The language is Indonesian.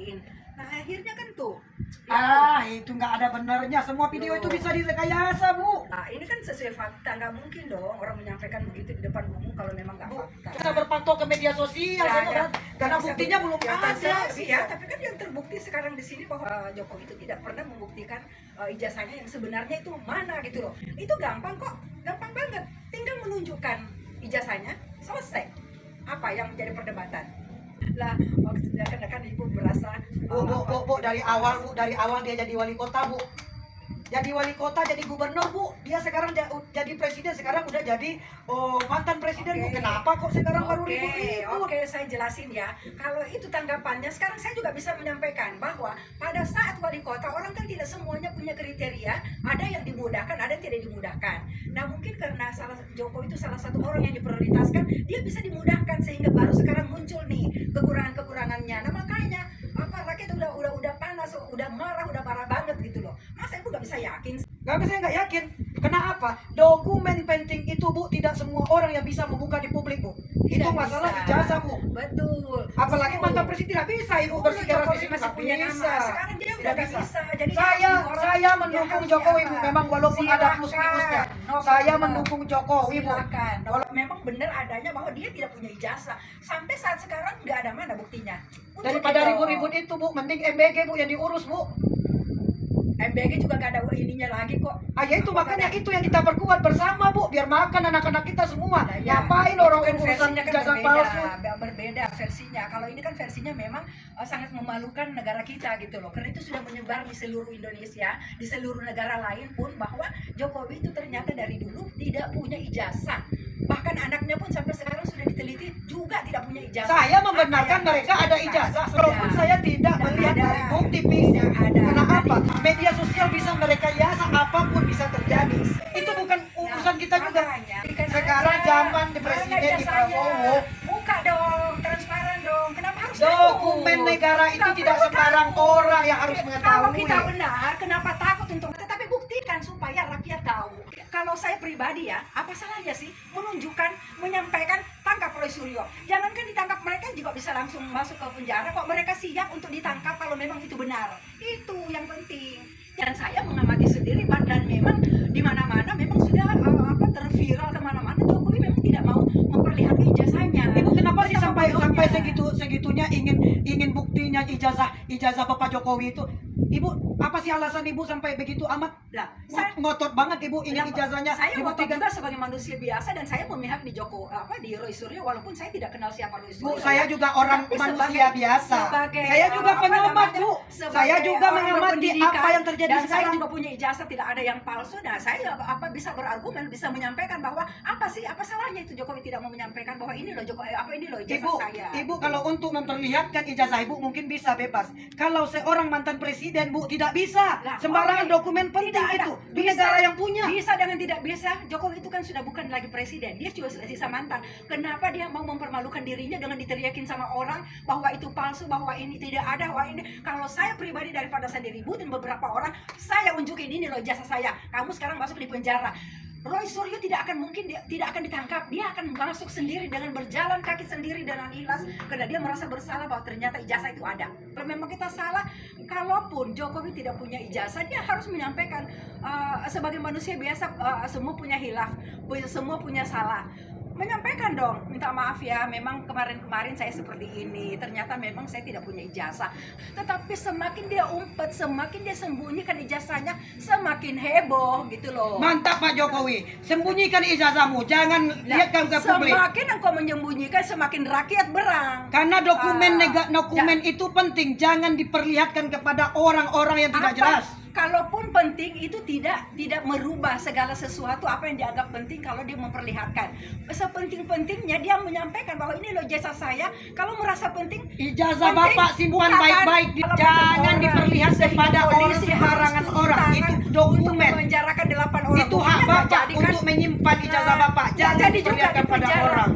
lain. Nah akhirnya kan tuh Itu nggak ada benernya. Semua video itu bisa direkayasa, Bu. nah ini kan sesuai fakta, nggak mungkin dong orang menyampaikan begitu di depan umum kalau memang nggak fakta. Kita berpantau ke media sosial, karena buktinya belum ada. Tapi kan yang terbukti sekarang di sini bahwa Jokowi itu tidak pernah membuktikan ijazahnya yang sebenarnya itu mana gitu loh. Itu gampang kok, gampang banget. Tinggal menunjukkan ijazahnya, selesai. Apa yang menjadi perdebatan? Lah, maksudnya kan ibu merasa Bu, dari awal dia jadi wali kota, Bu. Jadi wali kota, jadi gubernur, Bu. Dia sekarang jadi presiden, sekarang udah jadi mantan presiden, Bu. Kenapa kok sekarang baru ribut-ribut? Oke, saya jelasin ya. Kalau itu tanggapannya, sekarang saya juga bisa menyampaikan bahwa pada saat wali kota, orang kan tidak semuanya punya kriteria. Ada yang dimudahkan, ada yang tidak dimudahkan. Nah, mungkin karena Jokowi itu salah satu orang yang diprioritaskan, dia bisa dimudahkan sehingga baru sekarang muncul nih kekurangan-kekurangannya. Nah, makanya rakyat udah panas, udah marah banget gitu loh. Masa ibu nggak bisa yakin? Saya nggak yakin. Kenapa? Dokumen penting itu, Bu, tidak semua orang yang bisa membuka di publik, Bu. Itu masalah ijazah, Bu. Betul. Apalagi mantan presiden tidak bisa ibu bersikap di sini, masih punya nama. Sekarang dia udah nggak bisa. Jadi saya mendukung Jokowi, Bu. Memang walaupun ada plus-minusnya. Saya mendukung Jokowi, Bu. Silakan. Kalau memang benar adanya bahwa dia tidak punya ijazah. Sampai saat sekarang nggak ada mana buktinya. Daripada ribut-ribut itu, Bu, mending MBG, Bu, yang diurus, Bu. MBG juga gak ada ininya lagi kok. Ya itu makanya itu yang kita perkuat bersama, Bu, biar makan anak-anak kita semua. Nah, ya, ngapain orang kan urusan ijazah palsu? Berbeda versinya. Kalau ini kan versinya memang sangat memalukan negara kita gitu loh. Karena itu sudah menyebar di seluruh Indonesia, di seluruh negara lain pun bahwa Jokowi itu ternyata dari dulu tidak punya ijazah. Bahkan anaknya pun sampai sekarang sudah diteliti juga tidak punya ijazah. Saya membenarkan mereka ada ijazah, walaupun saya tidak melihat dari bukti fisik. Kenapa? Media sosial bisa merekayasa, apapun bisa terjadi. Itu bukan urusan kita juga. Sekarang zaman di presiden di Prabowo, buka dong, transparan dong. Kenapa harus dokumen takut? negara itu tidak sembarang orang yang harus Kalau mengetahui. kita benar, kenapa takut untuk tetapi buktikan supaya rakyat tahu. Kalau saya pribadi ya, apa salahnya sih menunjukkan, menyampaikan tangkap Roy Suryo. Jangankan ditangkap, mereka juga bisa langsung masuk ke penjara kok. Mereka siap untuk ditangkap kalau memang itu benar. Itu yang penting. Dan saya mengamati sendiri dan memang di mana-mana memang sudah terviral kemana-mana Jokowi memang tidak mau memperlihatkan ijazahnya. Ibu kenapa sih sampai segitunya ingin buktinya ijazah Bapak Jokowi itu? Ibu, apa sih alasan Ibu sampai begitu amat? Lah, ngotot banget Ibu ingin ijazahnya saya ngotot dibuktikan. juga sebagai manusia biasa dan saya memihak di di Roy Suryo walaupun saya tidak kenal siapa Roy Suryo. Bu, saya juga orang Tapi manusia biasa. Saya juga pengamat, Bu. Saya juga mengamati apa yang terjadi dan sekarang. saya juga punya ijazah, tidak ada yang palsu. Nah, saya bisa berargumen, bisa menyampaikan bahwa apa salahnya itu Jokowi tidak mau menyampaikan bahwa ini loh Jokowi, ini loh ijazah saya. Ibu kalau untuk memperlihatkan ijazah Ibu mungkin bisa bebas. Kalau seorang mantan presiden, Bu, tidak bisa. Sembarangan dokumen penting itu di negara yang punya. Bisa dengan tidak bisa. Jokowi itu kan sudah bukan lagi presiden, dia juga sisa mantan. Kenapa dia mau mempermalukan dirinya dengan diteriakin sama orang bahwa itu palsu, bahwa ini tidak ada, bahwa ini. Kalau saya pribadi daripada saya diributin beberapa orang, saya unjukin ini loh jasa saya. Kamu sekarang masuk di penjara. Roy Suryo tidak akan ditangkap. Dia akan masuk sendiri dengan berjalan kaki sendiri dengan ikhlas karena dia merasa bersalah bahwa ternyata ijazah itu ada. Kalau memang kita salah, kalaupun Jokowi tidak punya ijazah, dia harus menyampaikan sebagai manusia biasa, semua punya hilaf, semua punya salah. Menyampaikan dong, minta maaf ya, memang kemarin saya seperti ini, ternyata memang saya tidak punya ijazah. Tetapi semakin dia umpet, semakin dia sembunyikan ijazahnya, semakin heboh gitu loh. Mantap Pak Jokowi, sembunyikan ijazahmu, jangan lihatkan ke publik. Semakin engkau menyembunyikan, semakin rakyat berang. Karena dokumen itu penting, jangan diperlihatkan kepada orang-orang yang tidak jelas. Kalaupun penting itu tidak merubah segala sesuatu apa yang dianggap penting kalau dia memperlihatkan. Sepenting-pentingnya dia menyampaikan bahwa ini loh jasa saya. Kalau merasa penting, ijazah Bapak simpan baik-baik, jangan diperlihatkan kepada orang sembarangan orang. Itu dokumen. Menjarakan 8 orang. Itu hak Bapak untuk menyimpan ijazah Bapak. Jangan diperlihatkan pada orang.